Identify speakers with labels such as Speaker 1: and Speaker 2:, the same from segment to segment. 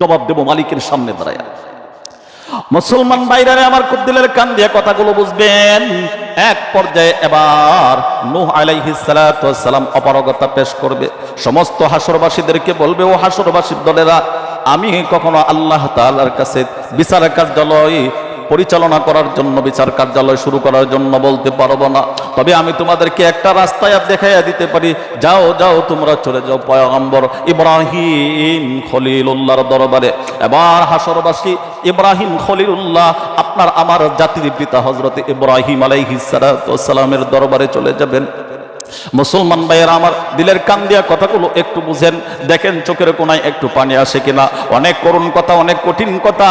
Speaker 1: জবাব দেব মালিকের সামনে দাঁড়ায়। মুসলমান ভাইরা আমার খুব দিলের কান দিয়ে কথাগুলো বুঝবেন। এক পর্যায়ে এবার নূহ আলাইহিস সালাতু ওয়াস সালাম অপারগতা পেশ করবে, সমস্ত হাসরবাসীদেরকে বলবে, ও হাসরবাসীর দলেরা, আমি কখনো আল্লাহ তাআলার কাছে বিচার কার্যালয় পরিচালনা করার জন্য, বিচার কার্যালয় শুরু করার জন্য বলতে পারবো না, তবে আমি তোমাদেরকে একটা রাস্তায় দেখাইয়া দিতে পারি। যাও যাও, তোমরা চলে যাও পয়গম্বর ইব্রাহিম খলিলুল্লাহর দরবারে। এবার হাসরবাসী ইব্রাহিম খলিলুল্লাহ, আপনার আমার জাতির পিতা হযরত ইব্রাহিম আলাইহিস সালাতু ওয়াস সালামের দরবারে চলে যাবেন। মুসলমান ভাইয়েরা আমার দিলের কান দিয়া কথাগুলো একটু বুঝেন, দেখেন চোখের কোনায় একটু পানি আসে কিনা। অনেক করুণ কথা, অনেক কঠিন কথা।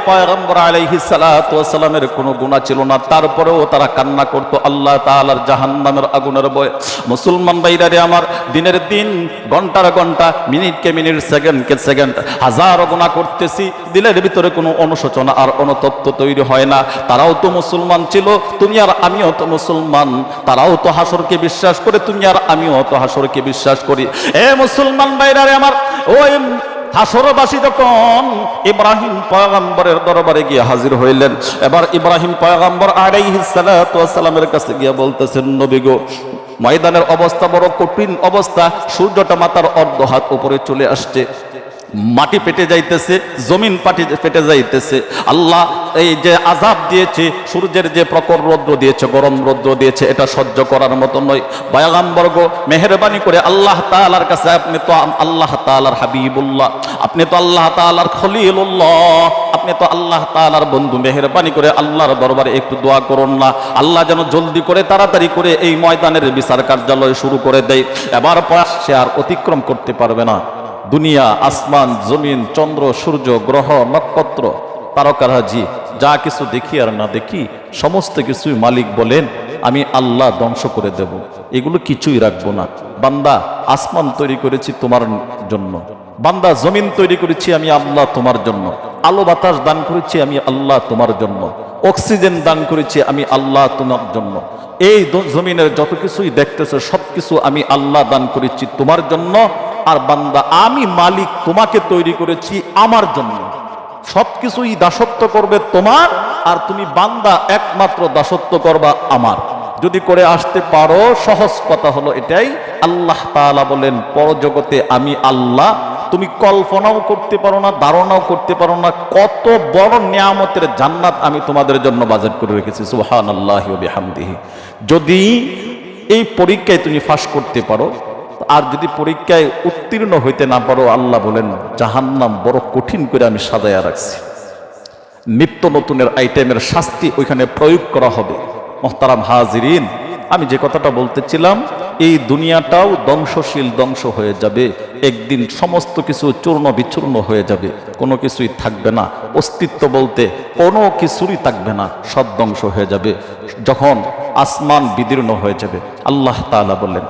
Speaker 1: পয়গম্বর আলাইহিস সালাতু ওয়াস সালামের কোনো গুনাহ ছিল না, তারপরেও তারা কান্না করতো আল্লাহ তাআলার জাহান্নামের আগুনের ভয়ে। মুসলমান ভাইরা রে আমার, দিনের দিন, ঘন্টার ঘন্টা, মিনিটকে মিনিট, সেকেন্ডকে সেকেন্ড, হাজারো গুনাহ করতেছি, দিলের ভিতরে কোনো অনুশোচনা আর অনুতপ্ত তৈরি হয় না। তারাও তো মুসলমান ছিল, তুমি আর আমিও তো মুসলমান। তারাও তো হাসরকে বিশ্বাস করে, তুমি আর আমিও তো হাসরকে বিশ্বাস করি। মুসলমান ভাইরা রে আমার, ওই হাসরবাসী যখন ইব্রাহিম পয়গম্বরের দরবারে গিয়ে হাজির হইলেন, এবার ইব্রাহিম পয়গম্বর আলাইহিস সালাতু ওয়াস সালামের কাছে গিয়ে বলতেছেন, নবী গো, ময়দানের অবস্থা বড় কঠিন অবস্থা, সূর্যটা মাথার অর্ধ হাত উপরে চলে আসছে, মাটি পেটে যাইতেছে, জমিন পেটে যাইতেছে। আল্লাহ এই যে আযাব দিয়েছে, সূর্যের যে প্রখর রৌদ্র দিয়েছে, গরম রৌদ্র দিয়েছে, এটা সহ্য করার মতো নয়। পয়গম্বর গো, মেহেরবানি করে আল্লাহ তাআলার কাছে, আপনি তো আল্লাহ তাআলার হাবিবুল্লাহ, আপনি তো আল্লাহ তাআলার খলিলুল্লাহ, আপনি তো আল্লাহ তাআলার বন্ধু, মেহেরবানি করে আল্লাহর দরবারে একটু দোয়া করুন না, আল্লাহ যেন জলদি করে তাড়াতাড়ি করে এই ময়দানের বিচার কার্যালয় শুরু করে দেয়। এবার সে আর অতিক্রম করতে পারবে না। দুনিয়া, আসমান, জমিন, চন্দ্র, সূর্য, গ্রহ, নক্ষত্র, তারকারাজি, যা কিছু দেখি আর না দেখি, সমস্ত কিছুই মালিক বলেন আমি আল্লাহ ধ্বংস করে দেব, এগুলো কিছুই রাখবো না। বান্দা, আসমান তৈরি করেছি তোমার জন্য, বান্দা জমিন তৈরি করেছি আমি আল্লাহ তোমার জন্য, আলো বাতাস দান করেছি আমি আল্লাহ তোমার জন্য, অক্সিজেন দান করেছি আমি আল্লাহ তোমার জন্য, এই জমিনের যত কিছুই দেখতেছো সবকিছু আমি আল্লাহ দান করেছি তোমার জন্য। আর বান্দা, আমি মালিক, তোমাকে তৈরি করেছি আমার জন্য, সবকিছুই দাসত্ব করবে তোমার, আর তুমি বান্দা একমাত্র দাসত্ব করবা আমার। যদি করে আসতে পারো, সহজ কথা হলো এটাই, আল্লাহ তাআলা বলেন পরজগতে আমি আল্লাহ, তুমি কল্পনাও করতে পারো না, ধারণাও করতে পারো না, কত বড় নিয়ামতের জান্নাত আমি তোমাদের জন্য বাজেট করে রেখেছি। সুবহানাল্লাহি ওয়া বিহামদিহি। যদি এই পরীক্ষায় তুমি পাস করতে পারো, আর যদি পরীক্ষায় উত্তীর্ণ হইতে না পারো, আল্লাহ বলেন জাহান্নাম বড় কঠিন করে আমি সাজায়া রাখছি, নিত্য নতুনের আইটেমের শাস্তি ওইখানে প্রয়োগ করা হবে। মুহতারাম হাজিরিন, আমি যে কথাটা বলতেছিলাম, এই দুনিয়াটাও ধ্বংসশীল, ধ্বংস হয়ে যাবে একদিন, সমস্ত কিছু চূর্ণ বিচূর্ণ হয়ে যাবে, কোনো কিছুই থাকবে না, অস্তিত্ব বলতে কোনো কিছুরই থাকবে না, সব ধ্বংস হয়ে যাবে। যখন আসমান বিদীর্ণ হয়ে যাবে, আল্লাহ তাআলা বলেন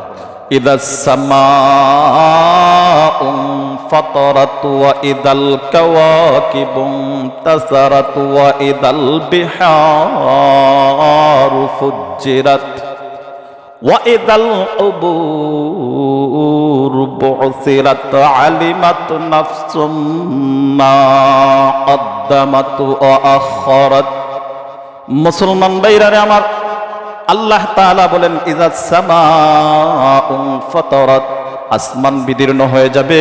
Speaker 1: ইদাস সামাউ ফাতারাত ওয়া ইদাল কাওয়াকিবু তাসারাত ওয়া ইদাল বিহারু ফুজ্জিরাত ওয়া ইদাল কুবুরু বু'সিরাত আলিমাত নাফসুম মা কদ্দামাত ওয়া আখখারাত। মুসলমান ভাইরা আমার, আল্লাহ তাআলা বলেন ইযাস সামাউ ফাতারাত, আসমান বিদীর্ণ হয়ে যাবে,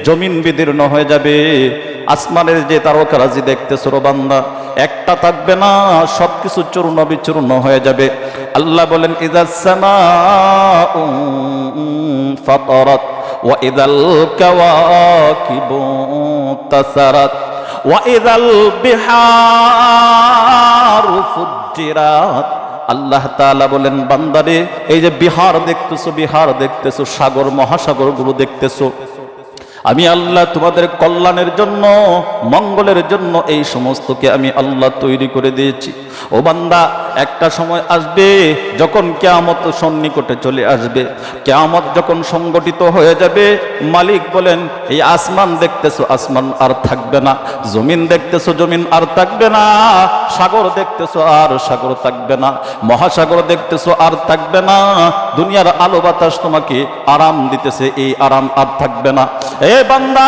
Speaker 1: জমিন বিদীর্ণ হয়ে যাবে। আসমানের যে তারকারাজি দেখতেছো রে বান্দা, একটা থাকবে না, সবকিছু চূর্ণ বিচূর্ণ হয়ে যাবে। আল্লাহ বলেন ইযাস সামাউ ফাতারাত ওয়া ইযাল কাওয়াকিবু তাসারাত ওয়া ইযাল বিহারু ফুজ্জিরাত। আল্লাহ তাআলা বলেন বান্দারে, এই যে বিহার দেখতেছো, বিহার দেখতেছো, সাগর মহাসাগর গুলো দেখতেছো, আমি আল্লাহ তোমাদের কল্যাণের জন্য, মঙ্গলের জন্য এই সমস্তকে আমি আল্লাহ তৈরি করে দিয়েছি। ও বান্দা, একটা সময় আসবে যখন কিয়ামত সন্নিকটে চলে আসবে, কিয়ামত যখন সংগঠিত হয়ে যাবে, মালিক বলেন এই আসমান দেখতেছো, আসমান আর থাকবে না, জমিন দেখতেছো, জমিন আর থাকবে না, সাগর দেখতেছো, আর সাগর থাকবে না, মহাসাগর দেখতেছো, আর থাকবে না, দুনিয়ার আলো বাতাস তোমাকে আরাম দিতেছে, এই আরাম আর থাকবে না। এ বান্দা,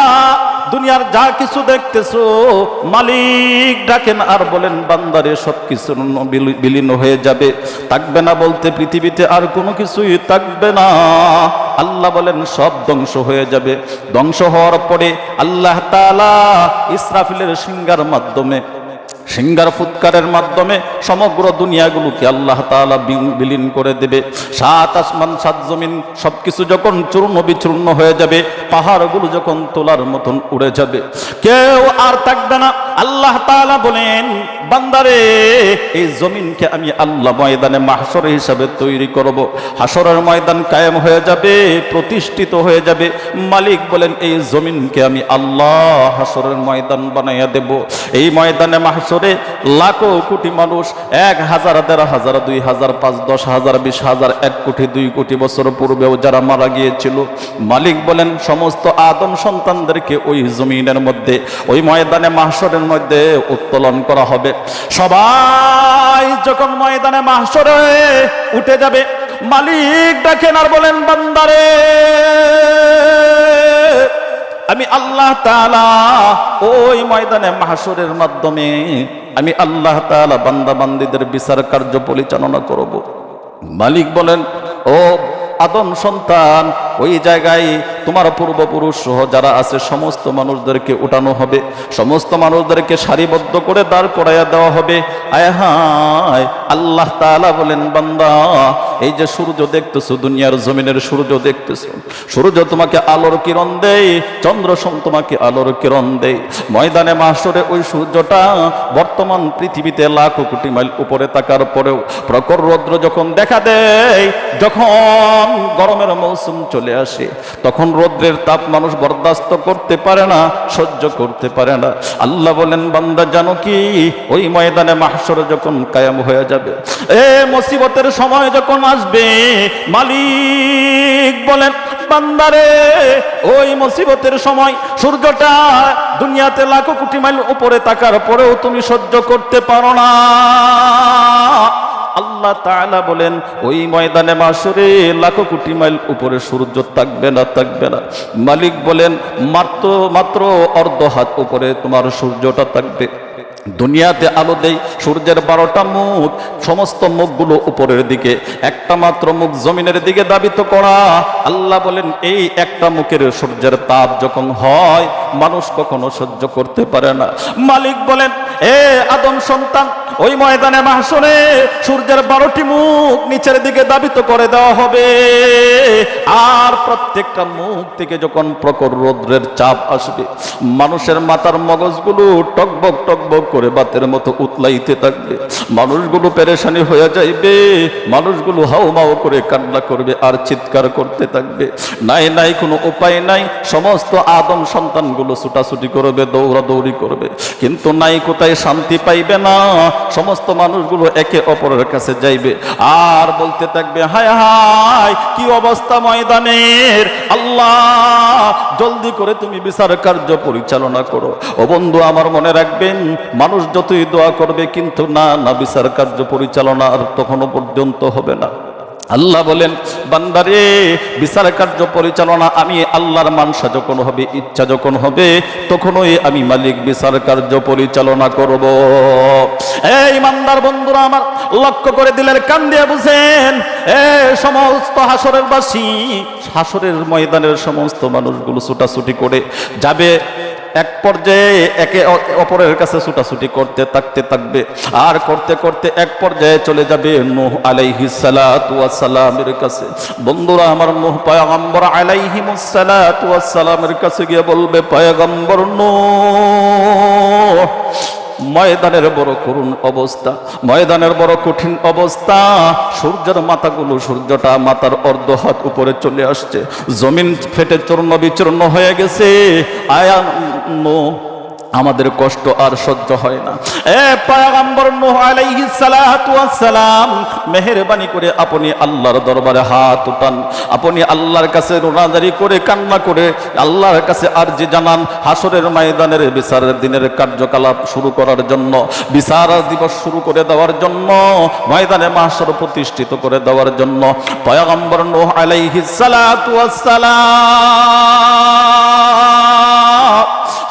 Speaker 1: দুনিয়ার যা কিছু দেখতেছো মালিক ডাকেন আর বলেন বান্দারে সবকিছু বিলীন হয়ে যাবে, থাকবে না বলতে পৃথিবীতে আর কোনো কিছুই থাকবে না। আল্লাহ বলেন সব ধ্বংস হয়ে যাবে। ধ্বংস হওয়ার পরে আল্লাহ তাআলা ইসরাফিলের সিংহার মাধ্যমে, সিংহার ফুৎকারের মাধ্যমে সমগ্র দুনিয়াগুলোকে আল্লাহ তাআলা বিলীন করে দেবে। সাত আসমান সাত জমিন সবকিছু যখন চূর্ণ বিচূর্ণ হয়ে যাবে, পাহাড়গুলো যখন তোলার মতন উড়ে যাবে, কেউ আর থাকবে না। আল্লাহ তাআলা বলেন বান্দারে এই জমিনকে আমি আল্লাহ ময়দানে মাহশর হিসাবে তৈরি করব। হাসরের ময়দান কায়েম হয়ে যাবে, প্রতিষ্ঠিত হয়ে যাবে। মালিক বলেন এই জমিনকে আমি আল্লাহ হাসরের ময়দান বানাইয়া দেব। এই ময়দানে মাহশরে লাখো কোটি মানুষ, 1000, 1500, 2000, 5, 10,000, 20,000, 1 কোটি, 2 কোটি বছর পূর্বেও যারা মারা গিয়েছিল, মালিক বলেন সমস্ত আদম সন্তানদেরকে ওই জমিনের মধ্যে, ওই ময়দানে মাহশরের মধ্যে উত্তোলন করা হবে। সবাই যখন ময়দানে মাহশরে উঠে যাবে, মালিক ডাকেন আর বলেন বান্দারে আমি আল্লাহ তাআলা ওই ময়দানে মাহশরের মাধ্যমে আমি আল্লাহ তাআলা বান্দা বান্দীদের বিচার কার্য পরিচালনা করব। মালিক বলেন ও আদম সন্তান, ওই জায়গায় তোমার পূর্বপুরুষ সহ যারা আছে সমস্ত মানুষদেরকে উঠানো হবে, সমস্ত মানুষদেরকে সারিবদ্ধ করে দাঁড় করাইয়া দেওয়া হবে। আয় হায়, আল্লাহ তাআলা বলেন বান্দা এই যে সূর্য দেখতেছো, দুনিয়ার জমিনের সূর্য দেখতেছো, সূর্য তোমাকে আলোর কিরণ দেয়, চন্দ্র তোমাকে আলোর কিরণ দেয়। ময়দানে মাহশরে ওই সূর্যটা বর্তমান পৃথিবীতে লাখো কোটি মাইল উপরে থাকার পরেও প্রখর রৌদ্র যখন দেখা দেয়, যখন গরমের মৌসুম চলে আসে, তখন রৌদ্রের তাপ মানুষ বরদাস্ত করতে পারে না, সহ্য করতে পারে না। আল্লাহ বলেন বান্দা জানো কি, ওই ময়দানে মাহশর যখন কায়েম হয়ে যাবে, মুসিবতের সময় যখন আসবে, মালিক বলেন বান্দারে ওই মুসিবতের সময় সূর্যটা দুনিয়াতে লাখো কোটি মাইল উপরে থাকার পরেও তুমি সহ্য করতে পারো না। আল্লাহ তাআলা বলেন ওই ময়দানে মাহশরে লাখো কোটি মাইল উপরে সূর্য থাকবে না, থাকবে না। মালিক বলেন মাত্র অর্ধ হাত উপরে তোমার সূর্যটা থাকবে। দুনিয়াতে আলো দেই সূর্যের 12টা মুখ, সমস্ত মুখগুলো উপরের দিকে, একটা মাত্র মুখ জমিনের দিকে ধাবিত করা। আল্লাহ বলেন এই একটা মুখের সূর্যের তাপ যখন হয়, মানুষ কখনো সহ্য করতে পারে না। মালিক বলেন আদম সন্তান, ওই ময়দানে মাহশরে সূর্যের 12টি মুখ নিচের দিকে ধাবিত করে দেওয়া হবে, আর প্রত্যেকটা মুখ থেকে যখন প্রখর রৌদ্রের চাপ আসবে, মানুষের মাথার মগজগুলো টকবক টকবক করে বাতের মতো উতলাইতে থাকবে, মানুষগুলো পেরেশানি হয়ে যাইবে, মানুষগুলো হাউমাউ করে কান্না করবে আর চিৎকার করতে থাকবে। নাই কোনো উপায় নাই, সমস্ত আদম সন্তানগুলো ছুটাছুটি করবে, দৌড়াদৌড়ি করবে, কিন্তু নাই কোথায় শান্তি পাইবে না। সমস্ত মানুষগুলো একে অপরের কাছে যাইবে আর বলতে থাকবে হায় হায় কি অবস্থা ময়দানের, আল্লাহ জলদি করে তুমি বিচার কার্য পরিচালনা করো। ও বন্ধু আমার মনে রাখবেন, মানুষ যতই দোয়া করবে কিন্তু না বিচার কার্য পরিচালনা আর তখনও পর্যন্ত হবে না। আল্লাহ বলেন বান্দারে বিচার কার্য পরিচালনা আমি আল্লাহর মানসা যখন হবে, ইচ্ছা যখন হবে, তখনই আমি মালিক বিচার কার্য পরিচালনা করব। এই ইমানদার বন্ধুরা আমার, লক্ষ্য করে দিলের কান দিয়ে বুঝেন, সমস্ত হাসরের বাসী, হাসরের ময়দানের সমস্ত মানুষগুলো ছুটাছুটি করে যাবে, এক পর্যায়ে একে অপরের কাছে ছুটাছুটি করতে থাকবে, আর করতে করতে এক পর্যায়ে চলে যাবে নূহ আলাইহিস সালাতু ওয়াস সালামের কাছে। বন্ধুরা আমার, নূহ পয়গম্বর আলাইহিমুস সালাতু ওয়াস সালামের কাছে গিয়ে বলবে পয়গম্বর নূহ, ময়দানের বড় করুণ অবস্থা, ময়দানের বড় কঠিন অবস্থা, সূর্যের মাথাগুলো, সূর্যটা মাথার অর্ধ হাত উপরে চলে আসছে, জমিন ফেটে চূর্ণ বিচূর্ণ হয়ে গেছে। আয়া নূহ, আমাদের কষ্ট আর সহ্য হয় না। পয়গম্বর নূহ আলাইহিস সালাতু ওয়াস সালাম, মেহেরবানি করে আপনি আল্লাহর দরবারে হাত উঠান, আপনি আল্লাহর কাছে রোনাজারি করে কান্না করে আল্লাহর কাছে আরজি জানান, হাসরের ময়দানের বিচারের দিনের কার্যকলাপ শুরু করার জন্য, বিচার দিবস শুরু করে দেওয়ার জন্য, ময়দানে মাহশর প্রতিষ্ঠিত করে দেওয়ার জন্য। পয়গম্বর নূহ আলাইহিস সালাতু ওয়াস সালাম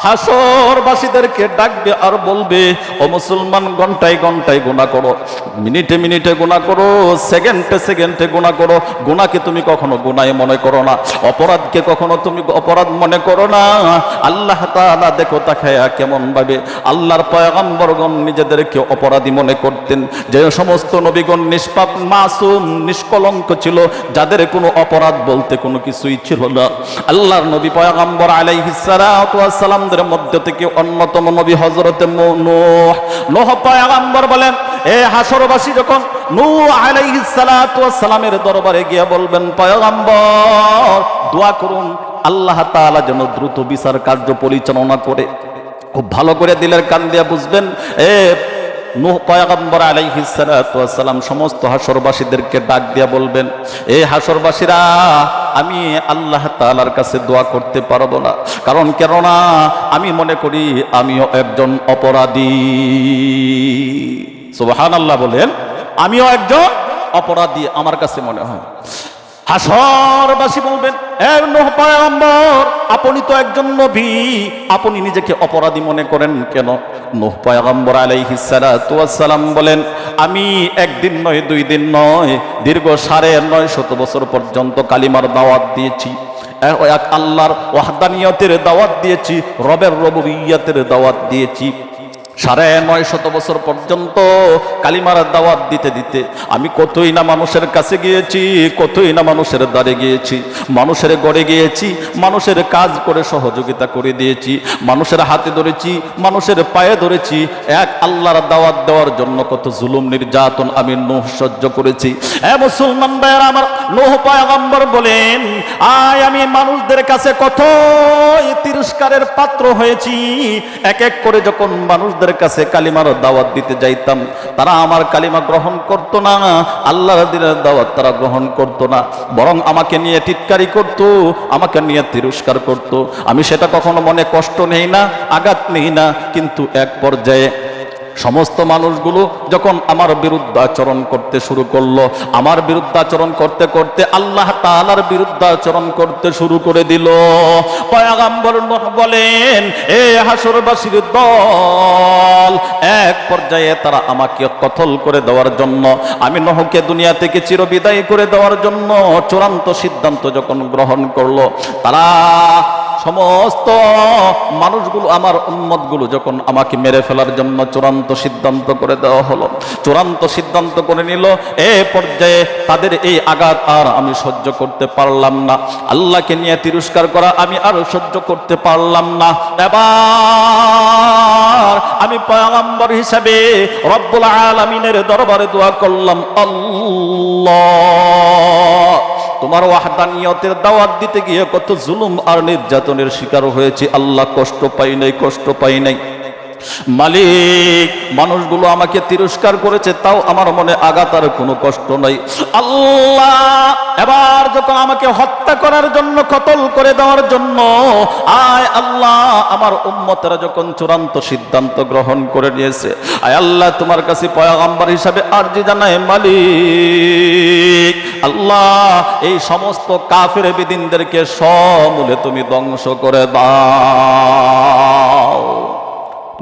Speaker 1: হাসরবাসীদেরকে ডাকবে আর বলবে, ও মুসলমান, ঘন্টায় ঘন্টায় গুনাহ করো, মিনিটে মিনিটে গুনাহ করো, সেকেন্ডে সেকেন্ডে গুনাহ করো। গুনাহকে তুমি কখনো গুনাহ মনে করো না, অপরাধকে কখনো তুমি অপরাধ মনে করো না। আল্লাহ তাআলা দেখো তাকায়া কেমন ভাবে আল্লাহর পয়গম্বরগণ নিজেদেরকে অপরাধী মনে করতেন। যে সমস্ত নবীগণ নিষ্পাপ, মাসুম, নিষ্কলঙ্ক ছিল, যাদের কোনো অপরাধ বলতে কোনো কিছুই ছিল না। আল্লাহর নবী পয়গম্বর আলাইহিস সালাতু ওয়াস সালামদের মধ্য থেকে অন্যতম নবী হযরতে নূহ পয়গম্বর বলেন, এ হাসরবাসী যখন নূহ আলাইহিস সালাতু ওয়াস সালামের দরবারে গিয়ে বলবেন, পয়গম্বর দোয়া করুন আল্লাহ তাআলা যেন দ্রুত বিচার কার্য পরিচালনা করে। খুব ভালো করে দিলের কান দিয়ে বুঝবেন, এ নূহ পয়গম্বর আলাইহিস সালাতু ওয়াস সালাম সমস্ত হাসরবাসীদেরকে ডাক দিয়ে বলবেন, এই হাসরবাসীরা, আমি আল্লাহ তাআলার কাছে দোয়া করতে পারবো না, কারণ কেননা আমি মনে করি আমিও একজন অপরাধী। সুবহানাল্লাহ বলেন, আমিও একজন অপরাধী আমার কাছে মনে হয়। হাসরবাসী বলবেন, এ নূহ পয়গম্বর, আপনি তো একজন নবী, আপনি নিজেকে অপরাধী মনে করেন কেন? নূহ পয়গম্বর আলাইহিস সালাতু ওয়াস সালাম বলেন, আমি একদিন নয়, দুই দিন নয়, দীর্ঘ 950 বছর পর্যন্ত কালিমার দাওয়াত দিয়েছি, এক আল্লাহর ওয়াহদানিয়তের দাওয়াত দিয়েছি, রবের রুবুবিয়্যতের দাওয়াত দিয়েছি। 950 বছর পর্যন্ত কালিমার দাওয়াত দিতে দিতে আমি কতই না মানুষের কাছে গিয়েছি, কতই না মানুষের দ্বারে গিয়েছি, মানুষের গড়ে গিয়েছি, মানুষের কাজ করে সহযোগিতা করে দিয়েছি, মানুষের হাতে ধরেছি, মানুষের পায়ে ধরেছি। এক আল্লাহর দাওয়াত দেওয়ার জন্য কত জুলুম নির্যাতন আমি নূহ সহ্য করেছি। মুসলমান ভাইয়েরা আমার, নূহ পয়গম্বর বলেন, আমি মানুষদের কাছে কত তিরস্কারের পাত্র হয়েছি। এক এক করে যখন মানুষদের কাছে কালিমার দাওয়াত দিতে যাইতাম, তারা আমার কালিমা গ্রহণ করত না, আল্লাহর দ্বীনের দাওয়াত তারা গ্রহণ করত না, বরং আমাকে নিয়ে টিটকারি করত, আমাকে নিয়ে তিরস্কার করত। আমি সেটা কখনো মনে কষ্ট নেই না, আঘাত নেই না, কিন্তু এক পর্যায়ে সমস্ত মানুষগুলো যখন আমার বিরুদ্ধাচরণ করতে শুরু করলো, আমার বিরুদ্ধাচরণ করতে করতে আল্লাহ তাআলার বিরুদ্ধাচরণ করতে শুরু করে দিল। পয়গম্বর নূহ বলেন, এ হাসরবাসীর দল, এক পর্যায়ে তারা আমাকে কতল করে দেওয়ার জন্য, আমি নূহকে দুনিয়া থেকে চিরবিদায় করে দেওয়ার জন্য চূড়ান্ত সিদ্ধান্ত যখন গ্রহণ করলো, তারা সমস্ত মানুষগুলো, আমার উম্মতগুলো যখন আমাকে মেরে ফেলার জন্য চূড়ান্ত সিদ্ধান্ত করে দেওয়া হলো, চূড়ান্ত সিদ্ধান্ত করে নিল, এ পর্যায়ে তাদের এই আঘাত আর আমি সহ্য করতে পারলাম না, আল্লাহকে নিয়ে তিরস্কার করা আমি আর সহ্য করতে পারলাম না। এবার আমি পয়গম্বর হিসাবে রব্বুল আলামিনের দরবারে দোয়া করলাম, আল্লাহ, তোমার ওয়াহদানিয়তের দাওয়াত দিতে গিয়ে কত জুলুম আর নির্যাতনের শিকার হয়েছে, আল্লাহ কষ্ট পাই নাই, কষ্ট পাই নাই। মালিক, মানুষগুলো আমাকে তিরস্কার করেছে, তাও আমার মনে আঘাত আর কোনো কষ্ট নাই। আল্লাহ, এবার যখন আমাকে হত্যা করার জন্য, কতল করে দেওয়ার জন্য, আয় আল্লাহ, আমার উম্মতেরা যখন চূড়ান্ত সিদ্ধান্ত গ্রহণ করে নিয়েছে, আয় আল্লাহ, তোমার কাছে পয়গম্বর হিসাবে আরজি জানায়, মালিক আল্লাহ, এই সমস্ত কাফের বেদিনদেরকে সমূলে তুমি ধ্বংস করে দাও।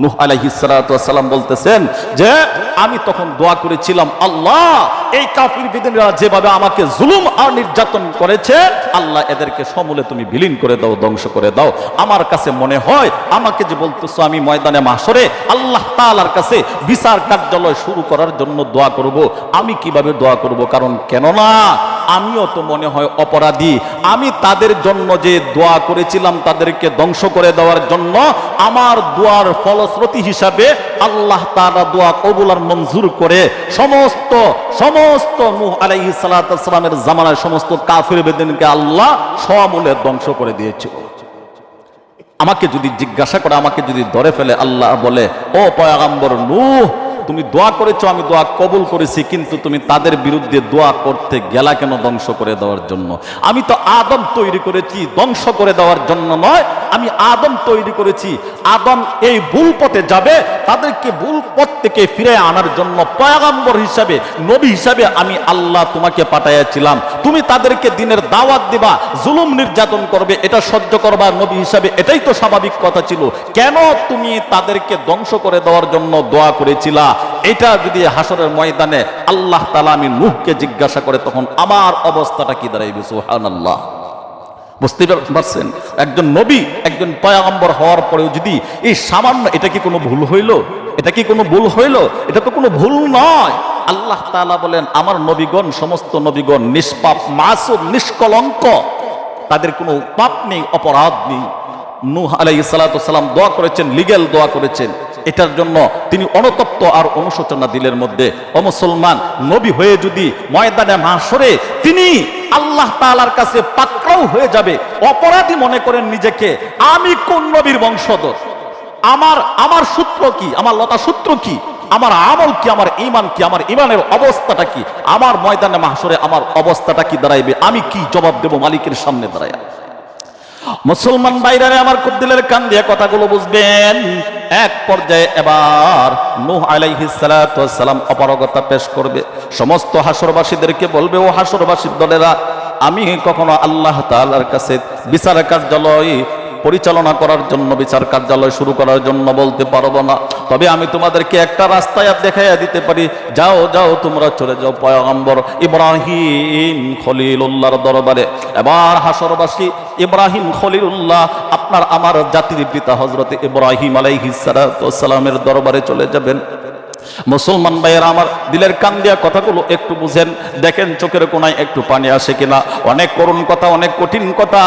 Speaker 1: নূহ আলাইহিস সালাতু ওয়াস সালাম বলতেছেন যে আমি তখন দোয়া করেছিলাম, আল্লাহ, এই কাফির বেদিনরা যেভাবে আমাকে জুলুম আর নির্যাতন করেছে, আল্লাহ এদেরকে সমূলে তুমি বিলীন করে দাও, ধ্বংস করে দাও। আমার কাছে মনে হয় আমাকে যে বলতেছো আমি ময়দানে মাহশরে আল্লাহ তাআলার কাছে বিচার কার্যালয় শুরু করার জন্য দোয়া করব, আমি কিভাবে দোয়া করব? কারণ কেননা আমিও তো মনে হয় অপরাধী। আমি তাদের জন্য যে দোয়া করেছিলাম তাদেরকে ধ্বংস করে দেওয়ার জন্য, আমার দোয়ার ফলশ্রুতি হিসাবে আল্লাহ তাআলা দোয়া কবুল আর মঞ্জুর করে সমস্ত নূহ আলাইহিস সালাতু ওয়াস সালামের জামানায় সমস্ত কাফির বেদিনকে আল্লাহ সমূলে ধ্বংস করে দিয়েছিল। আমাকে যদি জিজ্ঞাসা করে, আমাকে যদি ধরে ফেলে, আল্লাহ বলে, ও পয়গম্বর নূহ, তুমি দোয়া করেছো, আমি দোয়া কবুল করেছি, কিন্তু তুমি তাদের বিরুদ্ধে দোয়া করতে গেলা কেন? ধ্বংস করে দেওয়ার জন্য। আমি তো আদম তৈরি করেছি ধ্বংস করে দেওয়ার জন্য নয়, আমি আদম তৈরি করেছি, আদম এই ভুল পথে যাবে, তাদেরকে ভুল পথ থেকে ফিরে আনার জন্য পয়গম্বর হিসাবে, নবী হিসাবে আমি আল্লাহ তোমাকে পাঠাইয়াছিলাম। তুমি তাদেরকে দিনের দাওয়াত দিবা, জুলুম নির্যাতন করবে, এটা সহ্য করবা নবী হিসাবে, এটাই তো স্বাভাবিক কথা ছিল। কেন তুমি তাদেরকে ধ্বংস করে দেওয়ার জন্য দোয়া করেছিলা? এটা যদি হাসরের ময়দানে আল্লাহ তাআলা আমি নূহকে জিজ্ঞাসা করে, তখন আমার অবস্থাটা কি দাঁড়াইবে? সুবহানাল্লাহ। বুঝতে পারছেন? একজন নবী, একজন পয়গম্বর হওয়ার পরেও যদি এই সামান্য, এটা কি কোনো ভুল হইল? এটা কি কোনো ভুল হইল? এটা তো কোনো ভুল নয়। আল্লাহ তাআলা বলেন আমার নবীগণ, সমস্ত নবীগণ নিষ্পাপ, মাসুম, নিষ্কলঙ্ক, তাদের কোনো পাপ নেই, অপরাধ নেই। নূহ আলাইহিস সালাতু ওয়াস সালাম দোয়া করেছেন, লিগ্যাল দোয়া করেছেন, এটার জন্য তিনি অনুতপ্ত আর অনুশোচনা দিলের মধ্যে। ও মুসলমান, নবী হয়ে যদি ময়দানে মাহশরে তিনি আল্লাহ তাআলার কাছে পাকড়াও হয়ে যাবে, অপরাধী মনে করেন নিজেকে, আমি কোন নবীর বংশধর, আমার সূত্র কি, আমার লতা সূত্র কি, আমার আমল কি, আমার ঈমান কি, আমার ঈমানের অবস্থাটা কি, আমার ময়দানে মাহশরে আমার অবস্থাটা কি দাঁড়াইবে, আমি কি জবাব দেব মালিকের সামনে দাঁড়ায়? মুসলমান ভাইরা আমার খুব দিলের কান দিয়ে কথাগুলো বুঝবেন। এক পর্যায়ে এবার নূহ আলাইহিস সালাতু ওয়াস সালাম অপারগতা পেশ করবে, সমস্ত হাসরবাসীদেরকে বলবে, ও হাসরবাসীর দলেরা, আমি কখনো আল্লাহ তাআলার কাছে বিচার কার্যালয় পরিচালনা করার জন্য, বিচার কার্যালয় শুরু করার জন্য বলতে পারবো না, তবে আমি তোমাদেরকে একটা রাস্তায় দেখাইয়া দিতে পারি। যাও যাও, তোমরা চলে যাও পয়গম্বর ইব্রাহিম খলিলুল্লাহর দরবারে। এবার হাসরবাসী ইব্রাহিম খলিলুল্লাহ, আপনার আমার জাতির পিতা হযরত ইব্রাহিম আলাইহিস সালাতু ওয়াস সালামের দরবারে চলে যাবেন। মুসলমান ভাইয়েরা আমার দিলের কান দিয়া কথাগুলো একটু বুঝেন, দেখেন চোখের কোনায় একটু পানি আসে কিনা। অনেক করুণ কথা, অনেক কঠিন কথা।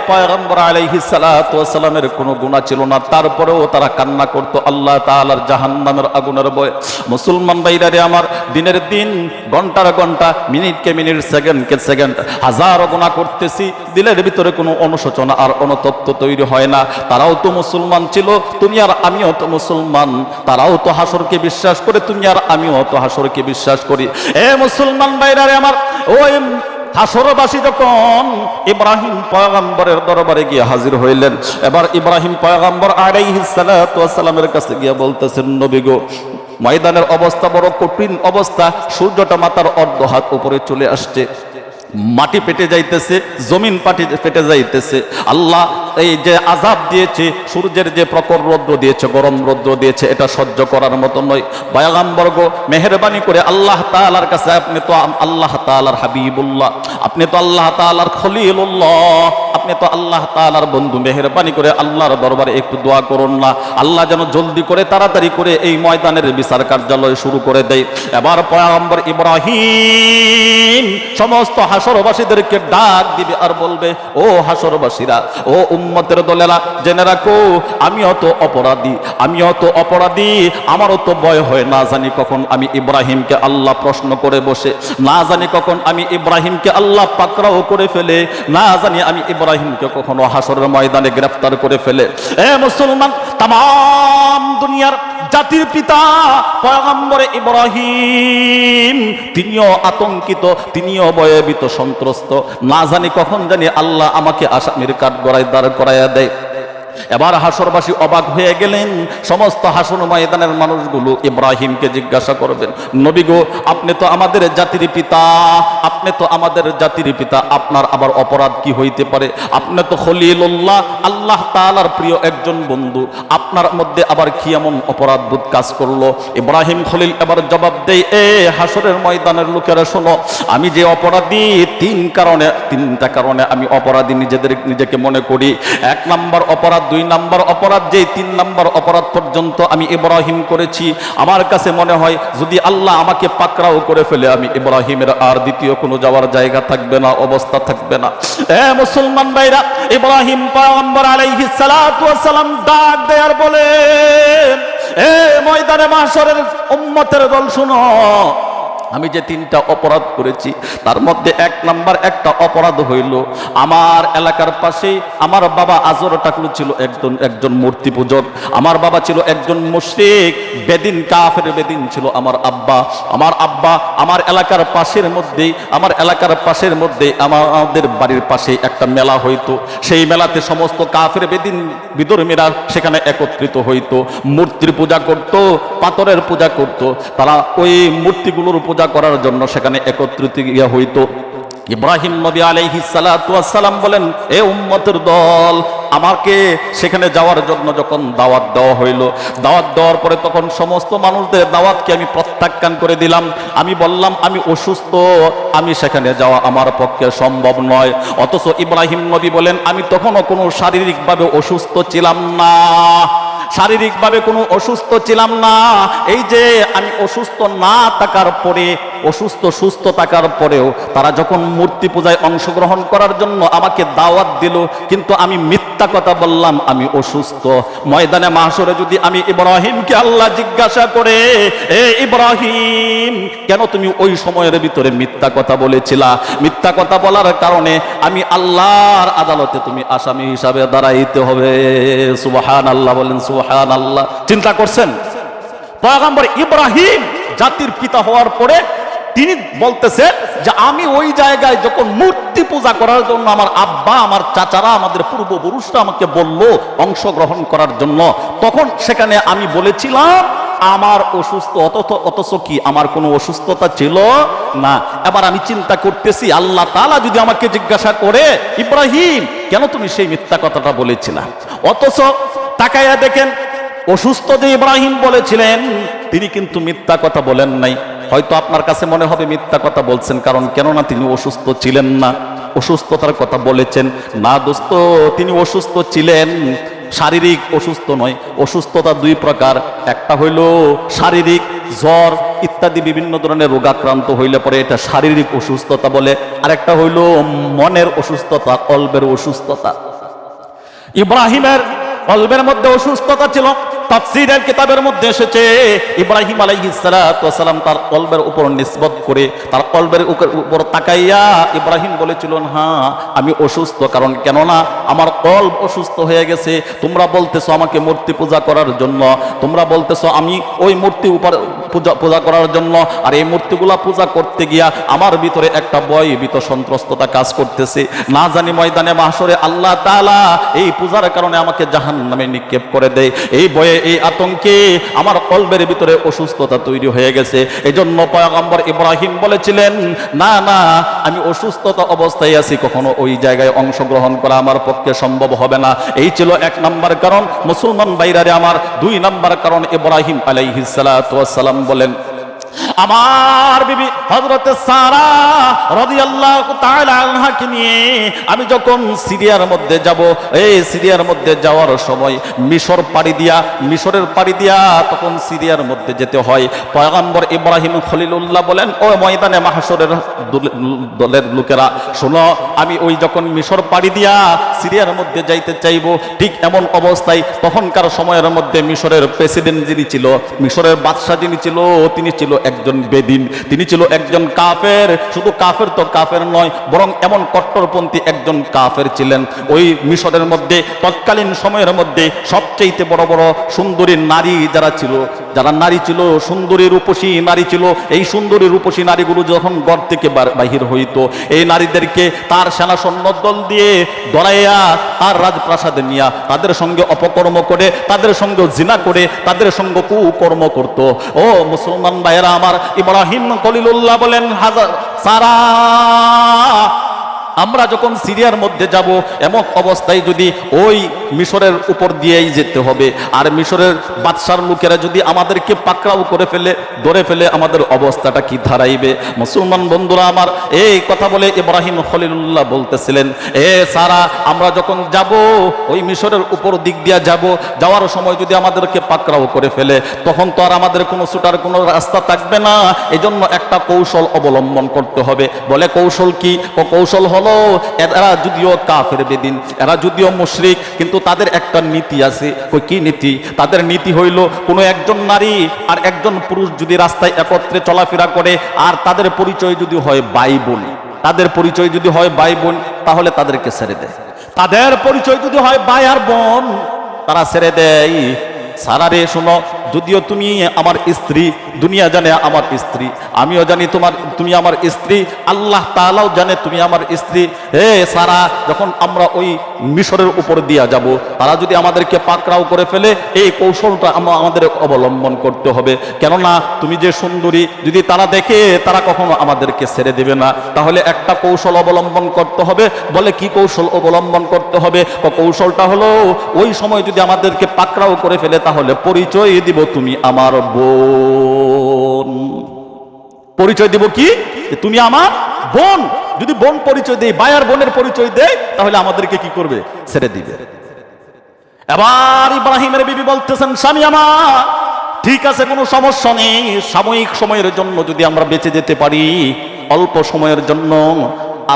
Speaker 1: পয়গম্বর আলাইহিস সালাতু ওয়াস সালামের কোনো গুনাহ ছিল না, তারপরেও তারা কান্না করতো আল্লাহ তাআলার জাহান্নামের আগুনের ভয়ে। মুসলমান ভাইরা রে আমার, দিনের দিন, ঘন্টার ঘন্টা, মিনিটকে মিনিট, সেকেন্ডকে সেকেন্ড, হাজারো গুনাহ করতেছি, দিলের ভিতরে কোনো অনুশোচনা আর অনুতপ্ত তৈরি হয় না। তারাও তো মুসলমান ছিল, তুমি আর আমিও তো মুসলমান, তারাও তো হাসরকে বিশ্বাস করে, তুমি আর আমিও তো হাসরকে বিশ্বাস করি। মুসলমান ভাইরা রে আমার, ওই হাসরবাসী যখন ইব্রাহিম পয়গম্বরের দরবারে গিয়ে হাজির হইলেন, এবার ইব্রাহিম পয়গম্বর আলাইহিস সালাতু ওয়াস সালামের কাছে গিয়ে বলতেছেন, নবী গো, ময়দানের অবস্থা বড় কঠিন অবস্থা, সূর্যটা মাথার অর্ধ হাত উপরে চলে আসছে, মাটি পেটে যাইতেছে, জমিন পেটে যাইতেছে। আল্লাহ এই যে আযাব দিয়েছে, সূর্যের যে প্রখর রৌদ্র দিয়েছে, গরম রৌদ্র দিয়েছে, এটা সহ্য করার মতো নয়। পয়গম্বর গো, মেহেরবানি করে আল্লাহ তাআলার কাছে, আপনি তো আল্লাহ তাআলার হাবিবুল্লাহ, আপনি তো আল্লাহ তাআলার খলিলুল্লাহ, আপনি তো আল্লাহ তাআলার বন্ধু, মেহেরবানি করে আল্লাহর দরবারে একটু দোয়া করুন না, আল্লাহ যেন জলদি করে, তাড়াতাড়ি করে এই ময়দানের বিচার কার্যালয় শুরু করে দেয়। এবার পয়গম্বর ইব্রাহিম সমস্ত হাসরবাসীদেরকে ডাক দিবে আর বলবে, ও হাসরবাসীরা, ও উম্মতের দলেরা, জেনে রাখো, আমিও তো অপরাধী, আমিও তো অপরাধী, আমারও তো ভয় হয়, না জানি কখন আমি ইব্রাহিমকে আল্লাহ প্রশ্ন করে বসে, না জানি কখন আমি ইব্রাহিমকে আল্লাহ পাকড়াও করে ফেলে, না জানি আমি ইব্রাহিমকে কখনো হাসরের ময়দানে গ্রেফতার করে ফেলে। মুসলমান, তামাম দুনিয়ার জাতির পিতা পয়গম্বর ইব্রাহিম, তিনিও আতঙ্কিত, তিনিও ভয়ভীত, সন্ত্রস্ত, না জানি কখন জানি আল্লাহ আমাকে আসামির কাঠগড়ায় দাঁড় করাইয়া দেয়। এবার হাসরবাসী অবাক হয়ে গেলেন। সমস্ত হাসর ময়দানের মানুষগুলো ইব্রাহিমকে জিজ্ঞাসা করবেন, নবী গো, আপনি তো আমাদের জাতির পিতা, আপনি তো আমাদের জাতির পিতা, আপনার আবার অপরাধ কি হইতে পারে? আপনি তো খলিলুল্লাহ, আল্লাহ তাআলার প্রিয় একজন বন্ধু, আপনার মধ্যে আবার কি এমন অপরাধবোধ কাজ করলো? ইব্রাহিম খলিল এবার জবাব দেয়, হাসরের ময়দানের লোকেরা শোনো, আমি যে অপরাধী, তিনটা কারণে আমি অপরাধী নিজেকে মনে করি। এক নাম্বার অপরাধ, দুই নাম্বার অপরাধ, যে তিন নাম্বার অপরাধ পর্যন্ত আমি ইব্রাহিম করেছি, আমার কাছে মনে হয় যদি আল্লাহ আমাকে পাকড়াও করে ফেলে, আমি ইব্রাহিমের আর দ্বিতীয় কোনো যাওয়ার জায়গা থাকবে না, অবস্থা থাকবে না। মুসলমান ভাইরা, ইব্রাহিম পয়গম্বর আলাইহিস সালাতু ওয়াস সালাম ডাক দেয় আর বলেন, ময়দানে মাহশরের উম্মতের দল শুনো, আমি যে 3টা অপরাধ করেছি তার মধ্যে 1 নাম্বার একটা অপরাধ হইল আমার এলাকার পাশে আমার বাবা আজর টাকলু ছিল একজন মূর্তি পূজক। আমার বাবা ছিল একজন মুশরিক বেদিন, কাফের বেদিন ছিল আমার আব্বা। আমার এলাকার পাশের মধ্যে আমাদের বাড়ির পাশে একটা মেলা হইতো। সেই মেলাতে সমস্ত কাফের বেদিন বিধর্মীরা সেখানে একত্রিত হইতো, মূর্তির পূজা করত, পাথরের পূজা করত। তারা ওই মূর্তিগুলোর পূজা করার জন্য সেখানে একত্রিত হইতো। ইব্রাহিম নবী আলাইহিস সালাতু ওয়াস সালাম বলেন, এ উম্মতের দল, আমাকে সেখানে যাওয়ার জন্য যখন দাওয়াত দেওয়া হইল, দাওয়াত দেওয়ার পরে তখন সমস্ত মানুষদের দাওয়াতকে আমি প্রত্যাখ্যান করে দিলাম। আমি বললাম আমি অসুস্থ, আমি সেখানে যাওয়া আমার পক্ষে সম্ভব নয়। অথচ ইব্রাহিম নবী বলেন, আমি তখনও কোনো শারীরিকভাবে অসুস্থ ছিলাম না, শারীরিকভাবে কোনো অসুস্থ ছিলাম না। এই যে আমি অসুস্থ না থাকার পরে, সুস্থ থাকার পরেও তারা যখন মূর্তি পূজায় অংশগ্রহণ করার জন্য আমাকে দাওয়াত দিল, কিন্তু আমি মিথ্যা কথা বললাম আমি অসুস্থ। ময়দানে মাহশরে যদি আমি ইব্রাহিমকে আল্লাহ জিজ্ঞাসা করে, এ ইব্রাহিম, কেন তুমি ওই সময়ের ভিতরে মিথ্যা কথা বলেছিলা? মিথ্যা কথা বলার কারণে আমি আল্লাহর আদালতে তুমি আসামি হিসাবে দাঁড়াইতে হবে। সুবহানাল্লাহ বলেন, সুবহানাল্লাহ। চিন্তা করছেন পয়গম্বর ইব্রাহিম জাতির পিতা হওয়ার পরে তিনি বলতেছে যে আমি ওই জায়গায় যখন মূর্তি পূজা করার জন্য আমার আব্বা, আমার চাচারা, আমাদের পূর্বপুরুষরা আমাকে বলল অংশগ্রহণ করার জন্য, তখন সেখানে আমি বলেছিলাম আমার অসুস্থ। অথচ কি আমার কোনো অসুস্থতা ছিল না। এবার আমি চিন্তা করতেছি, আল্লাহ তাআলা যদি আমাকে জিজ্ঞাসা করে, ইব্রাহিম কেন তুমি সেই মিথ্যা কথাটা বলেছিলা? অথচ তাকায়া দেখেন, অসুস্থ যে ইব্রাহিম বলেছিলেন তিনি কিন্তু মিথ্যা কথা বলেন নাই। হয়তো আপনার কাছে মনে হবে মিথ্যা কথা বলছেন, কারণ কেননা তিনি অসুস্থ ছিলেন না, অসুস্থতার কথা বলেছেন না। দোস্ত, তিনি অসুস্থ ছিলেন, শারীরিক অসুস্থ নয়। অসুস্থতা 2 প্রকার, একটা হইল শারীরিক, জ্বর ইত্যাদি বিভিন্ন ধরনের রোগাক্রান্ত হইলে পরে এটা শারীরিক অসুস্থতা বলে। আর একটা হইল মনের অসুস্থতা, কলবের অসুস্থতা। ইব্রাহিমের কলবের মধ্যে অসুস্থতা ছিল। তাফসীরের কিতাবের মধ্যে এসেছে ইব্রাহিম আলাইহিস সালাতু ওয়াস সালাম তার কলবের উপর নিসবত করে, তার কলবের উপর তাকাইয়া ইব্রাহিম বলেছিল, হ্যাঁ আমি অসুস্থ, কারণ কেননা আমার কলব অসুস্থ হয়ে গেছে। তোমরা বলতেছো আমাকে মূর্তি পূজা করার জন্য, তোমরা বলতেছো আমি ওই মূর্তি উপর পূজা করার জন্য, আর এই মূর্তিগুলা পূজা করতে গিয়া আমার ভিতরে একটা ভয় ভীত সন্ত্রস্ততা কাজ করতেছে। না জানি ময়দানে মাহশরে আল্লাহ তাআলা এই পূজার কারণে আমাকে জাহান্নামে নিক্ষেপ করে দেয়। এই ভয়ে, এই আতঙ্কে আমার কলবের ভিতরে অসুস্থতা তৈরি হয়ে গেছে। এজন্য পয়গম্বর ইব্রাহিম বলেছিলেন, না না, আমি অসুস্থতা অবস্থায় আছি, কখনো ওই জায়গায় অংশগ্রহণ করা আমার পক্ষে সম্ভব হবে না। এই ছিল 1 নাম্বার কারণ। মুসলমান ভাইরারে আমার, 2 নাম্বার কারণ ইব্রাহিম আলাইহিস সালাতু ওয়াস সালাম বলেন, আমার বিবি হযরত সারা রাদিয়াল্লাহু তাআলা আনহাকে নিয়ে আমি যখন সিরিয়ার মধ্যে যাব, এই সিরিয়ার মধ্যে যাওয়ার সময় মিশরের পাড়ি দিয়া তখন সিরিয়ার মধ্যে যেতে হয়। পয়গম্বর ইব্রাহিম খলিলুল্লাহ বলেন, ও ময়দানে মাহশরের দলের লোকেরা শোনো, আমি ওই যখন মিশর পাড়ি দিয়া সিরিয়ার মধ্যে যাইতে চাইব, ঠিক এমন অবস্থায় তখনকার সময়ের মধ্যে মিশরের প্রেসিডেন্ট যিনি ছিল, মিশরের বাদশাহ যিনি ছিল, তিনি ছিল একজন বেদিন, তিনি ছিল একজন কাফের। শুধু কাফের তো কাফের নয়, বরং এমন কট্টরপন্থী একজন কাফের ছিলেন। ওই মিশরের মধ্যে তৎকালীন সময়ের মধ্যে সবচেয়ে বড় বড় সুন্দরী নারী যারা নারী ছিল, সুন্দরী রূপসী নারী ছিল, এই সুন্দরী রূপসী নারীগুলো যখন ঘর থেকে বাহির হইতো, এই নারীদেরকে তার সেনা সৈন্য দল দিয়ে দড়াইয়া তার রাজপ্রাসাদে নিয়া তাদের সঙ্গে অপকর্ম করে, তাদের সঙ্গে জিনা করে, তাদের সঙ্গে কুকর্ম করত। ও মুসলমান ভাইয়েরা আমার, ইব্রাহিম খলিলুল্লাহ বলেন, সারা আমরা যখন সিরিয়ার মধ্যে যাব, এমন অবস্থায় যদি ওই মিশরের উপর দিয়েই যেতে হবে, আর মিশরের বাদশার লোকেরা যদি আমাদেরকে পাকড়াও করে ফেলে, ধরে ফেলে, আমাদের অবস্থাটা কি দাঁড়াইবে? মুসলমান বন্ধুরা আমার, এই কথা বলে ইব্রাহিম খলিলুল্লাহ বলতেছিলেন, এ সারা, আমরা যখন যাব ওই মিশরের উপর দিক দিয়া যাওয়ার সময় যদি আমাদেরকে পাকড়াও করে ফেলে, তখন তো আর আমাদের কোনো ছুটার কোনো রাস্তা থাকবে না। এজন্য একটা কৌশল অবলম্বন করতে হবে। বলে, কৌশল কি? কৌশল হল হলো এরা যদিও কাফের বেদিন, এরা যদিও মুশরিক, কিন্তু তাদের একটা নীতি আছে। ওই কি নীতি? তাদের নীতি হইল কোনো একজন নারী আর একজন পুরুষ যদি রাস্তায় একত্রে চলাফেরা করে আর তাদের পরিচয় যদি হয় ভাই বোন, তাদের পরিচয় যদি হয় ভাই বোন, তাহলে তাদেরকে ছেড়ে দেয়। তাদের পরিচয় যদি হয় ভাই আর বোন, তারা ছেড়ে দেয়। সারারে শোনো, যদিও তুমি আমার স্ত্রী, দুনিয়া জানে আমার স্ত্রী, আমিও জানি তুমি আমার স্ত্রী, আল্লাহ তাআলাও জানে তুমি আমার স্ত্রী। হে সারা, যখন আমরা ওই মিশরের উপর দিয়া যাব, তারা যদি আমাদেরকে পাকড়াও করে ফেলে, এই কৌশলটা আমাদের অবলম্বন করতে হবে। কেননা তুমি যে সুন্দরী, যদি তারা দেখে, তারা কখনো আমাদেরকে ছেড়ে দেবে না। তাহলে একটা কৌশল অবলম্বন করতে হবে। বলে কি কৌশল অবলম্বন করতে হবে? কৌশলটা হলো ওই সময় যদি আমাদেরকে পাকড়াও করে ফেলে, তাহলে পরিচয় দিব তুমি আমার বোন। পরিচয় দিব কি? তুমি আমার বোন। যদি বোন পরিচয় দেয়, ভাই আর বোনের পরিচয় দেয়, তাহলে আমাদেরকে কি করবে? ছেড়ে দিবে। এবার ইব্রাহিমের বিবি বলতেছেন, স্বামী আমার, ঠিক আছে, কোনো সমস্যা নেই, সাময়িক সময়ের জন্য যদি আমরা বেঁচে যেতে পারি, অল্প সময়ের জন্য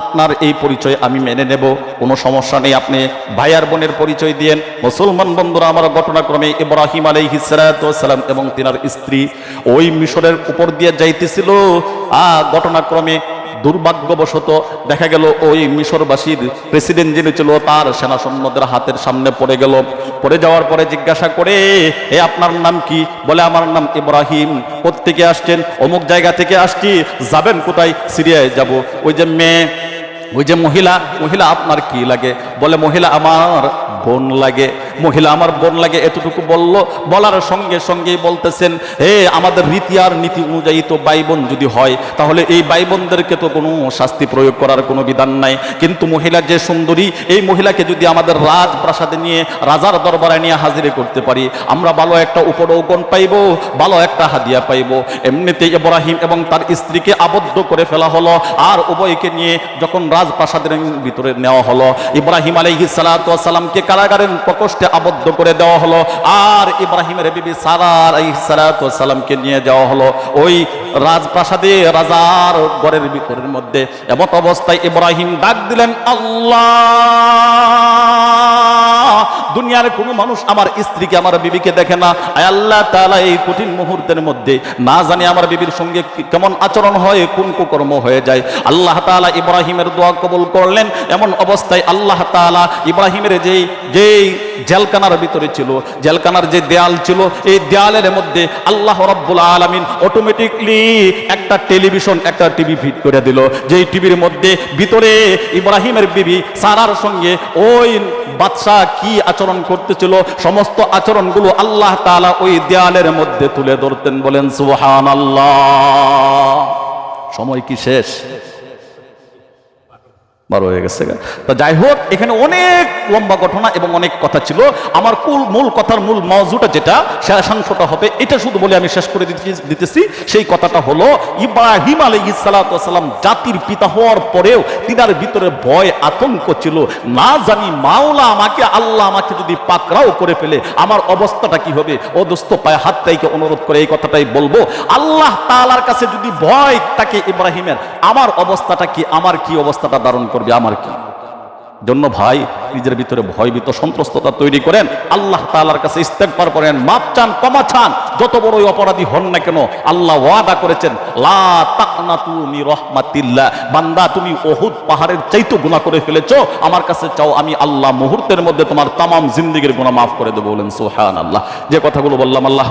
Speaker 1: আপনার এই পরিচয় আমি মেনে নেব, কোনো সমস্যা নেই, আপনি ভাই আর বোনের পরিচয় দিয়েন। মুসলমান বন্ধুরা, আমার ঘটনাক্রমে ইব্রাহিম আলাইহিস সালাম এবং তিনার স্ত্রী ওই মিশরের উপর দিয়ে যাইতেছিল। ঘটনাক্রমে দুর্ভাগ্যবশত দেখা গেল ওই মিশরবাসীর প্রেসিডেন্ট যিনি ছিল, তার সেনা সৈন্যদের হাতের সামনে পড়ে গেল। পড়ে যাওয়ার পরে জিজ্ঞাসা করে, এ আপনার নাম কি? বলে আমার নাম ইব্রাহিম। কোত্থেকে আসছেন? অমুক জায়গা থেকে আসছি। যাবেন কোথায়? সিরিয়ায় যাব। ওই যে মেয়ে, ওই যে মহিলা আপনার কি লাগে? বলে মহিলা আমার বোন লাগে। মহিলা আমার বোন লাগে, এতটুকু বললো। বলার সঙ্গে সঙ্গেই বলতেছেন, হে, আমাদের রীতি আর নীতি অনুযায়ী তো ভাই বোন যদি হয়, তাহলে এই ভাই বোনদেরকে তো কোনো শাস্তি প্রয়োগ করার কোনো বিধান নাই। কিন্তু মহিলা যে সুন্দরী, এই মহিলাকে যদি আমাদের রাজপ্রাসাদে নিয়ে, রাজার দরবারে নিয়ে হাজিরে করতে পারি, আমরা ভালো একটা উপঢৌকন পাইব, ভালো একটা হাদিয়া পাইব। এমনিতে ইব্রাহিম এবং তার স্ত্রীকে আবদ্ধ করে ফেলা হলো। আর উভয়কে নিয়ে যখন রাজপ্রাসাদের ভিতরে নেওয়া হলো, ইব্রাহিম আলাইহিস সালামকে কারাগারের প্রকোষ্ঠে আবদ্ধ করে দেওয়া হলো। আর ইব্রাহিমের বিবি সারা আলাইহিস সালামকে নিয়ে যাওয়া হলো ওই রাজপ্রাসাদে, রাজার ঘরের ভিতরের মধ্যে। এমত অবস্থায় ইব্রাহিম ডাক দিলেন, আল্লাহ, দুনিয়ার কোনো মানুষ আমার স্ত্রীকে, আমার বিবিকে দেখে না। আয় আল্লাহ তাআলা, এই কঠিন মুহূর্তের মধ্যে না জানি আমার বিবির সঙ্গে কেমন আচরণ হয়, কোন কুকর্ম হয়ে যায়। আল্লাহ তাআলা ইব্রাহিমের দোয়া কবুল করলেন। এমন অবস্থায় আল্লাহ তাআলা ইব্রাহিমের যেই জেলখানার ভিতরে ছিল, জেলখানার যে দেয়াল ছিল, এই দেয়ালের মধ্যে আল্লাহ রাব্বুল আলামিন অটোমেটিকলি একটা টেলিভিশন, একটা টিভি ফিট করে দিল। যেই টিভির মধ্যে ভিতরে ইব্রাহিমের বিবি সারার সঙ্গে ওই বাদশা কি আচরণ করতেছিল, সমস্ত আচরণগুলো আল্লাহ তাআলা ওই দেয়ালের মধ্যে তুলে ধরতেন। বলেন সুবহানাল্লাহ। সময় কি শেষ? বার হয়ে গেছে। তো যাই হোক, এখানে অনেক লম্বা ঘটনা এবং অনেক কথা ছিল। আমার মূল কথার মূল মওজুটা যেটা, শেষাংশটা হবে এটা শুধু বলে আমি শেষ করে দিতেছি। সেই কথাটা হলো, ইব্রাহিম আলাইহিস সালাম জাতির পিতা হওয়ার পরেও তিনার ভিতরে ভয় আতঙ্ক ছিল। না জানি মাওলা আমাকে, আল্লাহ আমাকে যদি পাকড়াও করে ফেলে, আমার অবস্থাটা কি হবে। ও দোস্ত, পায়ে হাত তাইকে অনুরোধ করে এই কথাটাই বলবো, আল্লাহ তাআলার কাছে যদি ভয় থাকে ইব্রাহিমের, আমার অবস্থাটা কি, আমার কি অবস্থাটা ধারণ করবে, আমার কি জন্য ভাই নিজের ভিতরে ভয়ভীত সন্ত্রস্ততা তৈরি করেন। আল্লাহ তাআলার কাছে ইস্তেগফার করেন, মাপ চান, ক্ষমা চান। যত বড়ই অপরাধী হন না কেন, আল্লাহ ওয়াদা করেছেন, লা তাকনাতু মির রাহমাতিল্লাহ, বান্দা তুমি উহুদ পাহাড়ের চাইতে গুনাহ করে ফেলেছো, আমার কাছে চাও, আমি আল্লাহ মুহূর্তের মধ্যে তোমার তামাম জিন্দেগীর গুনাহ মাফ করে দেব। বলেন সুবহানাল্লাহ। যে কথাগুলো বললাম, আল্লাহ